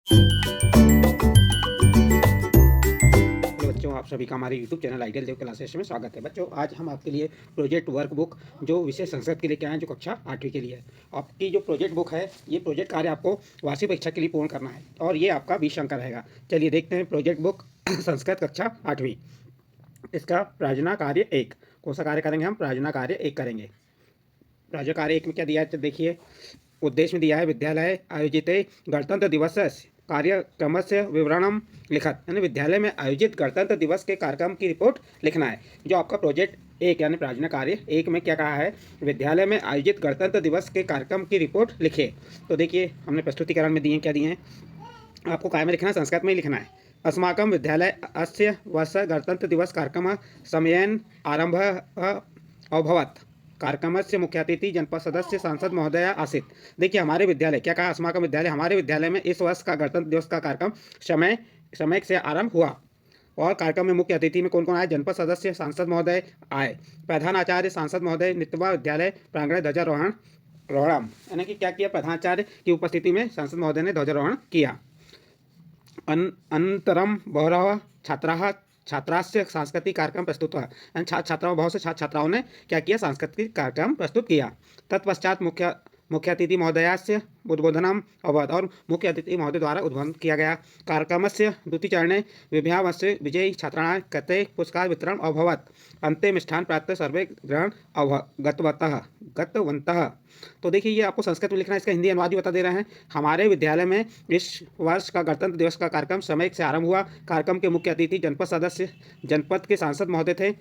Hello बच्चों, आप सभी का हमारे यूट्यूब चैनल आइडियल देव क्लासेस में स्वागत है। बच्चों, आज हम आपके लिए प्रोजेक्ट वर्क बुक जो विषय संस्कृत के लिए क्या है, जो कक्षा 8वीं के लिए है। आपकी जो प्रोजेक्ट बुक है, ये प्रोजेक्ट कार्य आपको वार्षिक परीक्षा के लिए पूर्ण करना है और ये आपका 20 अंक का रहेगा। चलिए देखते हैं प्रोजेक्ट बुक संस्कृत कक्षा 8वीं, इसका प्रायोजना कार्य 1। कौन सा कार्य करेंगे हम? प्रायोजना कार्य 1 करेंगे। प्रायोजक कार्य 1 में क्या दिया है, तो देखिए उद्देश्य में दिया है विद्यालय आयोजित गणतंत्र दिवस कार्यक्रम से विवरणम लिखत, यानी विद्यालय में आयोजित गणतंत्र दिवस के कार्यक्रम की रिपोर्ट लिखना है। जो आपका प्रोजेक्ट 1 यानी प्रायोजन कार्य 1 में क्या कहा है, विद्यालय में आयोजित गणतंत्र दिवस के कार्यक्रम की रिपोर्ट लिखे। तो देखिए हमने प्रस्तुतिकरण में दिए हैं, क्या दिए हैं आपको, काय में लिखना है, संस्कृत में ही लिखना है। अस्माकं विद्यालय अस्य वर्ष गणतंत्र दिवस कार्यक्रम समयेन आरंभ अभवत्। कार्यक्रम से मुख्य अतिथि जनपद सदस्य सांसद महोदया आसीत। देखिए हमारे विद्यालय, क्या कहा, अस्माकं विद्यालय, हमारे विद्यालय में इस वर्ष का गणतंत्र दिवस का कार्यक्रम समय से आरंभ हुआ। और कार्यक्रम में मुख्य अतिथि में कौन कौन आए? जनपद सदस्य सांसद महोदय आए। प्रधानाचार्य सांसद महोदय नित्वा विद्यालय प्रांगण ध्वजारोहण यानी कि क्या किया, प्रधानाचार्य की उपस्थिति में सांसद महोदय ने ध्वजारोहण किया। अनंतरम बहवः छात्रास्य सांस्कृतिक कार्यक्रम प्रस्तुत हुआ, छात्राओं बहुत से छात्र छात्राओं ने क्या किया, सांस्कृतिक कार्यक्रम प्रस्तुत किया। तत्पश्चात मुख्य अतिथि महोदयस्य उद्बोधनम अभवत्, और मुख्य अतिथि महोदय द्वारा उद्बोधन किया गया। कार्यक्रमस्य द्वितीय चरणे विभ्यामस्य विजयी छात्राणां कृते पुरस्कार वितरण अभवत्। अन्ते मिष्ठान प्राप्त सर्वे ग्रहण गतवन्तः। तो देखिए ये आपको संस्कृत में लिखना है, इसका हिंदी अनुवाद भी बता दे रहे हैं। हमारे विद्यालय में इस वर्ष का गणतंत्र दिवस का कार्यक्रम समय से आरंभ हुआ। कार्यक्रम के मुख्य अतिथि जनपद सदस्य, जनपद के सांसद महोदय थे।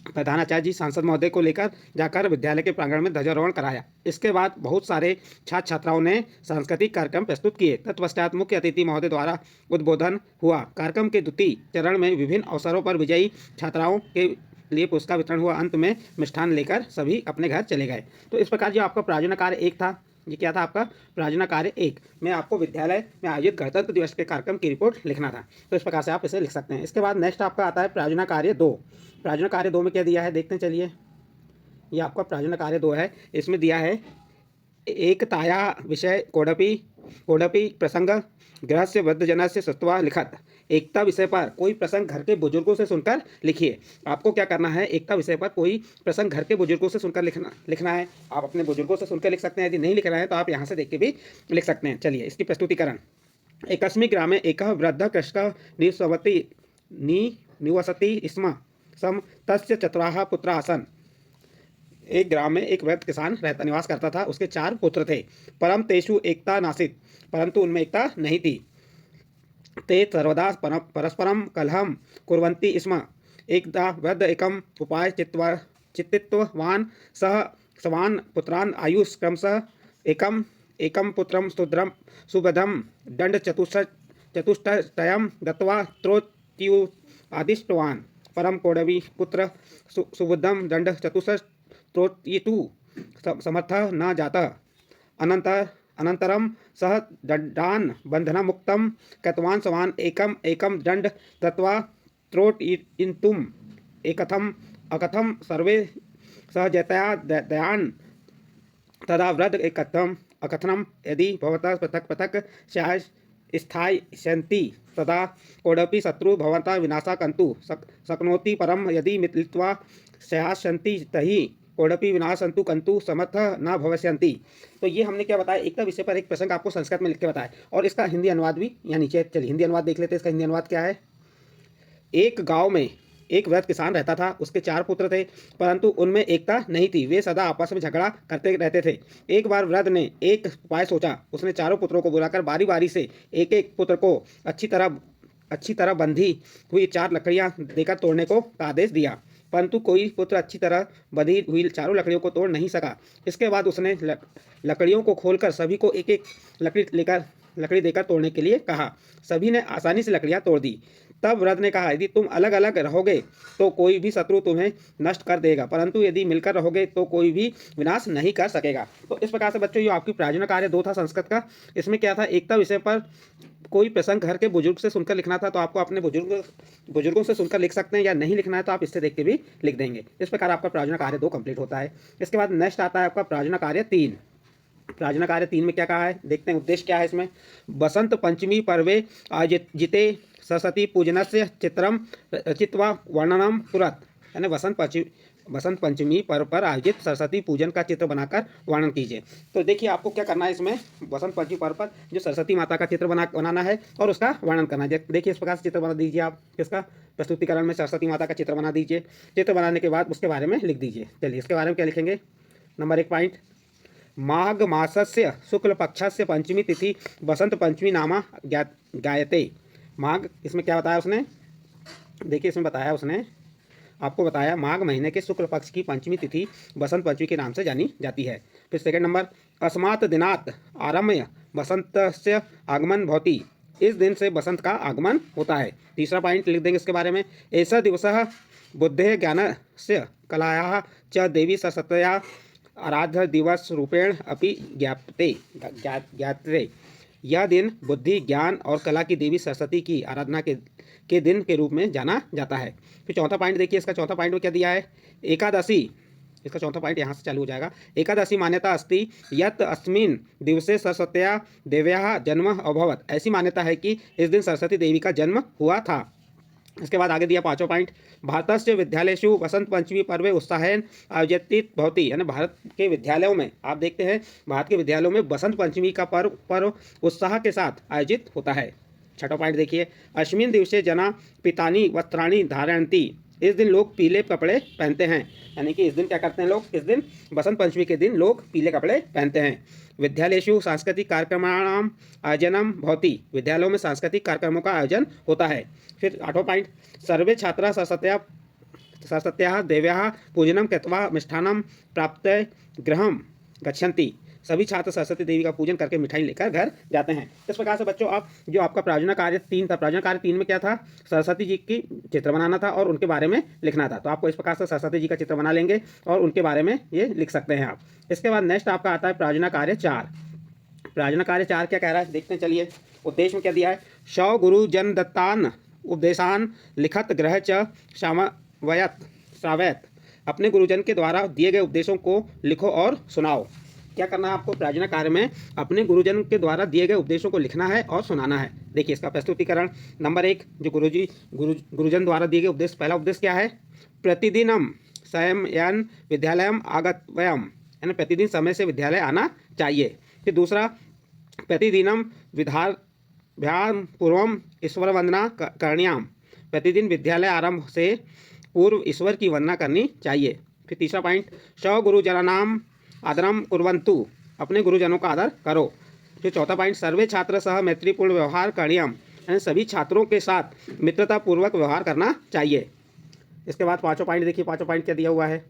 प्रधानाचार्य जी सांसद महोदय को लेकर जाकर विद्यालय के प्रांगण में ध्वजारोहण कराया। इसके बाद बहुत सारे छात्र छात्राओं ने सांस्कृतिक कार्यक्रम प्रस्तुत किए। तत्पश्चात मुख्य अतिथि महोदय द्वारा उद्बोधन हुआ। कार्यक्रम के द्वितीय चरण में विभिन्न अवसरों पर विजयी छात्राओं के लिए पुरस्कार वितरण हुआ। अंत में मिष्ठान लेकर सभी अपने घर चले गए। तो इस प्रकार जो आपका प्रायोजन कार्य 1 था, ये क्या था आपका प्रायोजन कार्य 1 में आपको विद्यालय में आयोजित गणतंत्र दिवस के कार्यक्रम की रिपोर्ट लिखना था। तो इस प्रकार से आप इसे लिख सकते हैं। इसके बाद नेक्स्ट आपका आता है प्रायोजन कार्य 2। प्रायोजन कार्य 2 में क्या दिया है, देखते हैं चलिए। ये आपका प्रायोजन कार्य 2 है। इसमें दिया है एकताया विषय कोडपि प्रसंग गृहस्य वृद्धजनस्य श्रुत्वा लिखत। एकता विषय पर कोई प्रसंग घर के बुजुर्गों से सुनकर लिखिए। आपको क्या करना है, एकता विषय पर कोई प्रसंग घर के बुजुर्गों से सुनकर लिखना है। आप अपने बुजुर्गों से सुनकर लिख सकते हैं, यदि नहीं लिखना है तो आप यहाँ से देख के भी लिख सकते हैं। चलिए इसकी प्रस्तुतिकरण। एकस्मिन् ग्रामे एकः वृद्धः कृषकः निवसति स्म। सम तस्य चतुराः पुत्राः आसन्। एक ग्राम में एक वृद्ध किसान निवास करता था। उसके 4 पुत्र थे। परम तेषु एकता नासीत्, परंतु उनमें एकता नहीं थी। ते सर्वदा परस्परम कलहम कुर्वन्ति स्म। एकदा वृद्ध एकम उपाय चित्तित्वान् सह सवान् पुत्रान् आयुष क्रमशः एकम पुत्रम सुभद्रम दंड चतुष्टयं दत्वा त्रोत्यु आदिष्टवान्। परम कोडवी पुत्र सुबुद्धम दंड त्रोत्यितु समर्थः न जातः। अनन्तरं सः दण्डान् बन्धनमुक्तं कृतवान्। सवान् एकं दण्ड दत्त्वा त्रोटयितुम् अकथं सर्वे सहजतया दयान्। तदा वृद्ध अकथनं यदि भवतः पृथक् पृथक् स्थास्यन्ति तदा कोऽपि शत्रु भवतः विनाशः कर्तुं शक्नोति। परं यदि मिलित्वा स्यास्यन्ति तर्हि कोऽपि विनाशन्तु कंतु समर्थ न भविष्यन्ति। तो ये हमने क्या बताया, एकता विषय पर एक प्रसंग आपको संस्कृत में लिख के बताया, और इसका हिंदी अनुवाद भी यहाँ नीचे। चलिए हिंदी अनुवाद देख लेते हैं। इसका हिंदी अनुवाद क्या है। एक गांव में एक वृद्ध किसान रहता था। उसके 4 पुत्र थे, परंतु उनमें एकता नहीं थी। वे सदा आपस में झगड़ा करते रहते थे। एक बार वृद्ध ने एक उपाय सोचा। उसने चारों पुत्रों को बुलाकर बारी बारी से एक एक पुत्र को अच्छी तरह बंधी हुई 4 लकड़ियां देकर तोड़ने को आदेश दिया, परंतु कोई पुत्र अच्छी तरह बंधी हुई चारों लकड़ियों को तोड़ नहीं सका। इसके बाद उसने लकड़ियों को खोलकर सभी को एक एक लकड़ी देकर तोड़ने के लिए कहा। सभी ने आसानी से लकड़ियां तोड़ दी। तब वृद्ध ने कहा, यदि तुम अलग अलग रहोगे तो कोई भी शत्रु तुम्हें नष्ट कर देगा, परंतु यदि मिलकर रहोगे तो कोई भी विनाश नहीं कर सकेगा। तो इस प्रकार से बच्चों ये आपकी प्रायोजन कार्य 2 था संस्कृत का। इसमें क्या था, एकता विषय पर कोई प्रसंग घर के बुजुर्ग से सुनकर लिखना था। तो आपको अपने बुजुर्गों से सुनकर लिख सकते हैं, या नहीं लिखना है तो आप इससे देख के भी लिख देंगे। इस प्रकार आपका प्रायोजन कार्य 2 कंप्लीट होता है। इसके बाद नेक्स्ट आता है आपका प्रायोजन कार्य 3। प्रार्थना कार्य 3 में क्या कहा है, देखते हैं उद्देश्य क्या है इसमें। बसंत पंचमी पर्वे आयोजिते सरस्वती पूजनस्य चित्रम रचित्वा वर्णनम कुरत, यानी बसंत पंचमी पर्व पर आयोजित सरस्वती पूजन का चित्र बनाकर वर्णन कीजिए। तो देखिए आपको क्या करना है इसमें, बसंत पंचमी पर्व पर जो सरस्वती माता का चित्र बनाना है और उसका वर्णन करना है। देखिए इस प्रकार से चित्र बना दीजिए आप, इसका प्रस्तुतिकरण में सरस्वती माता का चित्र बना दीजिए। चित्र बनाने के बाद उसके बारे में लिख दीजिए। चलिए इसके बारे में क्या लिखेंगे। नंबर 1 पॉइंट, माघ मासस्य शुक्ल पक्षस्य पंचमी तिथि बसंत पंचमी नामा गायते। माघ, इसमें क्या बताया उसने, देखिए इसमें बताया उसने, आपको बताया माघ महीने के शुक्ल पक्ष की पंचमी तिथि बसंत पंचमी के नाम से जानी जाती है। फिर सेकंड नंबर, अस्मात् दिनात् आरम्य बसंतस्य आगमन भवति, इस दिन से बसंत का आगमन होता है। तीसरा पॉइंट लिख देंगे इसके बारे में, एषः दिवसः बुद्धेः ज्ञानस्य कलायाः च देवी सरस्वत्या आराध्य दिवस रूपेण अपि ज्ञायते। यह दिन बुद्धि, ज्ञान और कला की देवी सरस्वती की आराधना के दिन के रूप में जाना जाता है। फिर चौथा पॉइंट देखिए, इसका चौथा पॉइंट में क्या दिया है, एकादशी, इसका चौथा पॉइंट यहाँ से चालू हो जाएगा। एकादशी मान्यता अस्ति यत् अस्मिन् दिवसे सरस्वत्या देव्याः जन्म अभवत्, ऐसी मान्यता है कि इस दिन सरस्वती देवी का जन्म हुआ था। इसके बाद आगे दिया पांचों पॉइंट, भारतस्य विद्यालयेषु बसंत पंचमी पर्वे उत्साहेन आयोजित भवति, यानी भारत के विद्यालयों में, आप देखते हैं भारत के विद्यालयों में बसंत पंचमी का पर्व उत्साह के साथ आयोजित होता है। छठा पॉइंट देखिए, अस्मिन् दिवसे जना पीतानि वस्त्राणि धारयन्ति, इस दिन लोग पीले कपड़े पहनते हैं, यानी कि इस दिन क्या करते हैं लोग, इस दिन बसंत पंचमी के दिन लोग पीले कपड़े पहनते हैं। विद्यालयेषु सांस्कृतिक कार्यक्रमाणाम आयोजनम भवति, विद्यालयों में सांस्कृतिक कार्यक्रमों का आयोजन होता है। फिर आठवां पॉइंट, सर्वे छात्रा सरस्वत्याः देव्याः पूजनम कृत्वा मिष्ठान्नं प्राप्य गृहं गच्छन्ति, सभी छात्र सरस्वती देवी का पूजन करके मिठाई लेकर घर जाते हैं। इस प्रकार से बच्चों आप जो आपका प्रार्थना कार्य 3 था, प्रार्थना कार्य 3 में क्या था, सरस्वती जी की चित्र बनाना था और उनके बारे में लिखना था। तो आपको इस प्रकार से सरस्वती जी का चित्र बना लेंगे और उनके बारे में ये लिख सकते हैं आप। इसके बाद नेक्स्ट आपका आता है प्रार्थना कार्य 4। प्रार्थना कार्य 4 क्या कह रहा है, देखते हैं चलिए। उद्देश्य में क्या दिया है, शव गुरु जन दत्तान उपदेशान लिखत ग्रह च श्रावयत, अपने गुरुजन के द्वारा दिए गए उपदेशों को लिखो और सुनाओ। क्या करना है आपको प्रार्थना कार्य में, अपने गुरुजन के द्वारा दिए गए उपदेशों को लिखना है और सुनाना है। देखिए इसका प्रस्तुतिकरण, नंबर 1, जो गुरुजन द्वारा दिए गए उपदेश, पहला उपदेश क्या है, प्रतिदिनम स्वयं विद्यालयम आगतव्यम, यानी प्रतिदिन समय से विद्यालय आना चाहिए। फिर दूसरा, प्रतिदिनम विद्याभ्याम पूर्वम ईश्वर वंदना करणीयाम, प्रतिदिन विद्यालय आरंभ से पूर्व ईश्वर की वंदना करनी चाहिए। फिर तीसरा पॉइंट, स्व गुरुजनानाम आदरम कुर्वन्तु, अपने गुरुजनों का आदर करो। फिर चौथा पॉइंट, सर्वे छात्र सह मैत्रीपूर्ण व्यवहार करणीयम, यानी सभी छात्रों के साथ मित्रतापूर्वक व्यवहार करना चाहिए। इसके बाद पांचों पॉइंट देखिए, पांचों पॉइंट क्या दिया हुआ है,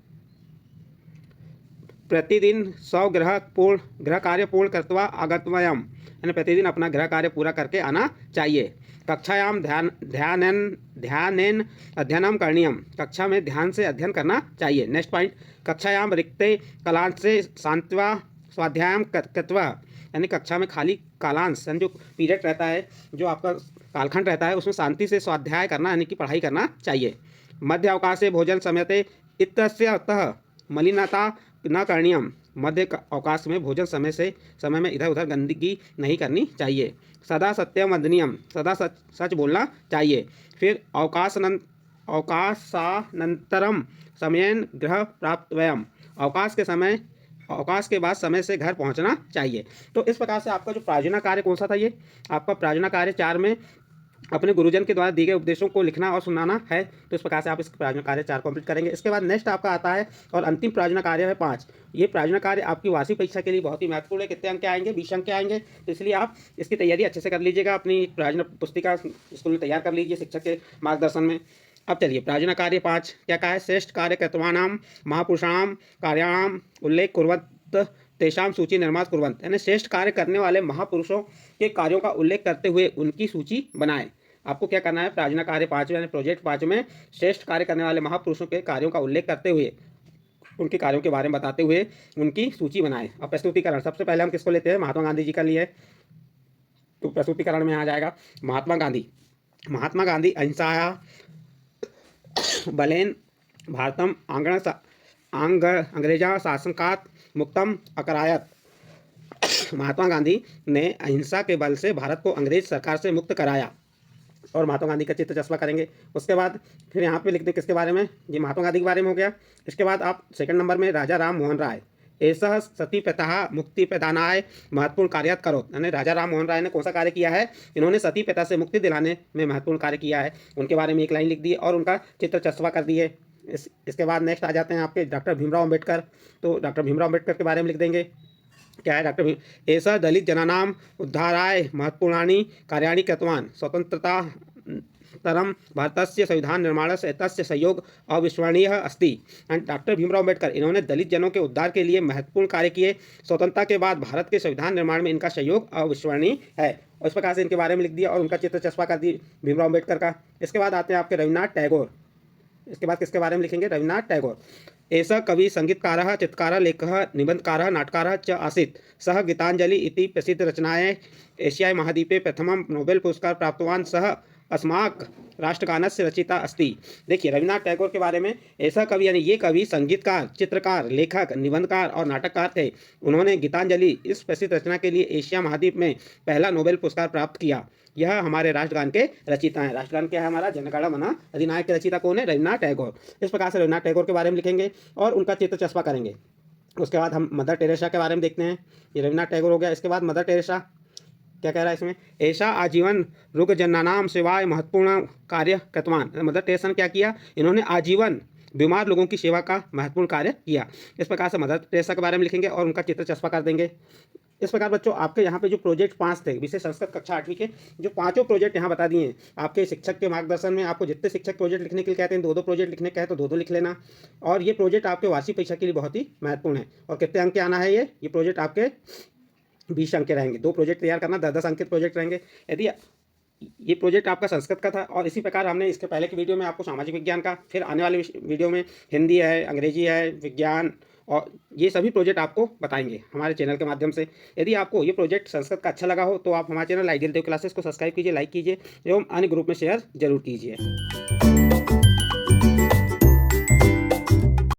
प्रतिदिन 100 गृह कार्य पूर्ण कृत्वा आगतव्यम, यानी प्रतिदिन अपना गृह कार्य पूरा करके आना चाहिए। कक्षायाम ध्यानेन अध्ययनम करणीयम, कक्षा में ध्यान से अध्ययन करना चाहिए। नेक्स्ट पॉइंट, कक्षायाम रिक्ते कालांशे शांत्वा स्वाध्यायम कृत्वा, यानी कक्षा में खाली कालांश, यानी जो पीरियड रहता है, जो आपका कालखंड रहता है, उसमें शांति से स्वाध्याय करना, यानी कि पढ़ाई करना चाहिए। मध्य अवकाशे भोजन समयते इत्यतः मलिनता न करणीयम, मध्य अवकाश में भोजन समय में इधर उधर गंदगी नहीं करनी चाहिए। सदा सत्यम वदनीयम, सदा सच बोलना चाहिए। फिर अवकाशानंतरम समयेन गृह प्राप्तव्यम, अवकाश के बाद समय से घर पहुंचना चाहिए। तो इस प्रकार से आपका जो प्रार्थना कार्य कौन सा था, ये आपका प्रार्थना कार्य 4 में अपने गुरुजन के द्वारा दिए गए उपदेशों को लिखना और सुनाना है। तो इस प्रकार से आप इस प्रार्थना कार्य 4 कंप्लीट करेंगे। इसके बाद नेक्स्ट आपका आता है और अंतिम प्रार्थना कार्य है 5। ये प्रार्थना कार्य आपकी वार्षिक परीक्षा के लिए बहुत ही महत्वपूर्ण है। कितने अंक आएंगे, 20 अंक आएंगे। तो इसलिए आप इसकी तैयारी अच्छे से कर लीजिएगा, अपनी प्रार्थना पुस्तिका स्कूल में तैयार कर लीजिए शिक्षक के मार्गदर्शन में। अब चलिए प्रार्थना कार्य 5 क्या कहा है, श्रेष्ठ कार्य कर्तवानाम महापुरुषाणाम कार्याणाम उल्लेख कुर्वत तेषाम सूची निर्माण कुर्वंत, यानी श्रेष्ठ कार्य करने वाले महापुरुषों के कार्यों का उल्लेख करते हुए उनकी सूची बनाएं। आपको क्या करना है, प्रार्थना कार्य 5 यानी प्रोजेक्ट 5 में श्रेष्ठ कार्य करने वाले महापुरुषों के कार्यों का उल्लेख करते हुए, उनके कार्यों के बारे में बताते हुए उनकी सूची बनाएं। अब प्रस्तुतिकरण, सबसे पहले हम किसको लेते हैं, महात्मा गांधी जी का लिए। तो प्रस्तुतिकरण में आ जाएगा महात्मा गांधी। महात्मा गांधी अहिंसाया बलेन भारतम अंग्रेजा शासनकात मुक्तम अकरायत, महात्मा गांधी ने अहिंसा के बल से भारत को अंग्रेज सरकार से मुक्त कराया। और महात्मा गांधी का चित्र चस्पा करेंगे। उसके बाद फिर यहाँ पे लिख दें किसके बारे में, ये महात्मा गांधी के बारे में हो गया। इसके बाद आप सेकंड नंबर में राजा राम मोहन राय, ऐसा सती प्रथा मुक्ति प्रदानाय महत्वपूर्ण कार्य करो, यानी राजा राम मोहन राय ने कौन सा कार्य किया है, इन्होंने सती प्रथा से मुक्ति दिलाने में महत्वपूर्ण कार्य किया है। उनके बारे में एक लाइन लिख दी और उनका चित्र चस्पा कर दिए। इसके बाद नेक्स्ट आ जाते हैं आपके डॉक्टर भीमराव अम्बेडकर। तो डॉक्टर भीमराव अम्बेडकर के बारे में लिख देंगे क्या है डॉक्टर ऐसा दलित जनानाम उद्धाराय महत्वपूर्णानि कार्याणि कृतवान् स्वतंत्रता तरम भारतस्य संविधान निर्माणस्य एतस्य सहयोग अविस्मरणीय अस्ति। एंड डॉक्टर भीमराव अम्बेडकर, इन्होंने दलित जनों के उद्धार के लिए महत्वपूर्ण कार्य किए। स्वतंत्रता के बाद भारत के संविधान निर्माण में इनका सहयोग अविस्मरणीय है। और इस प्रकार से इनके बारे में लिख दिया और उनका चित्र चस्पा कर दी भीमराव अम्बेडकर का। इसके बाद आते हैं आपके रविन्द्रनाथ टैगोर। इसके बाद किसके बारे में लिखेंगे, रविन्द्रनाथ टैगोर। एष कवि संगीतकारः चित्रकारः लेखकः निबन्धकारः नाटककारः च आसीत्। सः गीतांजलि इति प्रसिद्ध रचनायै एशियाई महाद्वीपे प्रथमं नोबेल पुरस्कार प्राप्तवान्। सः अस्माक राष्ट्रगानस्य रचिता अस्ति। देखिए रविन्द्रनाथ टैगोर के बारे में, ऐसा कवि यानी ये कवि संगीतकार, चित्रकार, लेखक, निबंधकार और नाटककार थे। उन्होंने गीतांजलि इस प्रसिद्ध रचना के लिए एशिया महाद्वीप में पहला नोबेल पुरस्कार प्राप्त किया। यह हमारे राष्ट्रगान के रचिता हैं। राष्ट्रगान क्या है हमारा, जन गण मन अधिनायक के रचिता कौन है, रविन्द्रनाथ टैगोर। इस प्रकार से रविन्द्रनाथ टैगोर के बारे में लिखेंगे और उनका चित्र चस्पा करेंगे। उसके बाद हम मदर टेरेसा के बारे में देखते हैं। ये रविन्द्रनाथ टैगोर हो गया। इसके बाद मदर टेरेसा क्या कह रहा है इसमें, ऐसा आजीवन रुग्णजनानां सेवाय महत्वपूर्ण कार्य कृतवान। मदर टेरेसा ने क्या किया, इन्होंने आजीवन बीमार लोगों की सेवा का महत्वपूर्ण कार्य किया। इस प्रकार से मदर टेरेसा के बारे में लिखेंगे और उनका चित्र चस्पा कर देंगे। इस प्रकार बच्चों आपके यहाँ पे जो प्रोजेक्ट 5 थे विशेष संस्कृत कक्षा 8वीं के, जो 5 प्रोजेक्ट यहाँ बता दिए हैं आपके शिक्षक के मार्गदर्शन में। आपको जितने शिक्षक प्रोजेक्ट लिखने के लिए कहते हैं 2-2 प्रोजेक्ट लिखने का है तो 2-2 लिख लेना। और ये प्रोजेक्ट आपके वार्षिक परीक्षा के लिए बहुत ही महत्वपूर्ण है। और कितने अंक के आना है, ये प्रोजेक्ट आपके 20 अंक के रहेंगे। 2 प्रोजेक्ट तैयार करना, 10-10 अंक के प्रोजेक्ट रहेंगे। यदि ये प्रोजेक्ट आपका संस्कृत का था और इसी प्रकार हमने इसके पहले की वीडियो में आपको सामाजिक विज्ञान का, फिर आने वाले वीडियो में हिंदी है, अंग्रेजी है, विज्ञान और ये सभी प्रोजेक्ट आपको बताएंगे हमारे चैनल के माध्यम से। यदि आपको ये प्रोजेक्ट संस्कृत का अच्छा लगा हो तो आप हमारे चैनल आइडियल देव क्लासेस को सब्सक्राइब कीजिए, लाइक कीजिए एवं अन्य ग्रुप में शेयर जरूर कीजिए।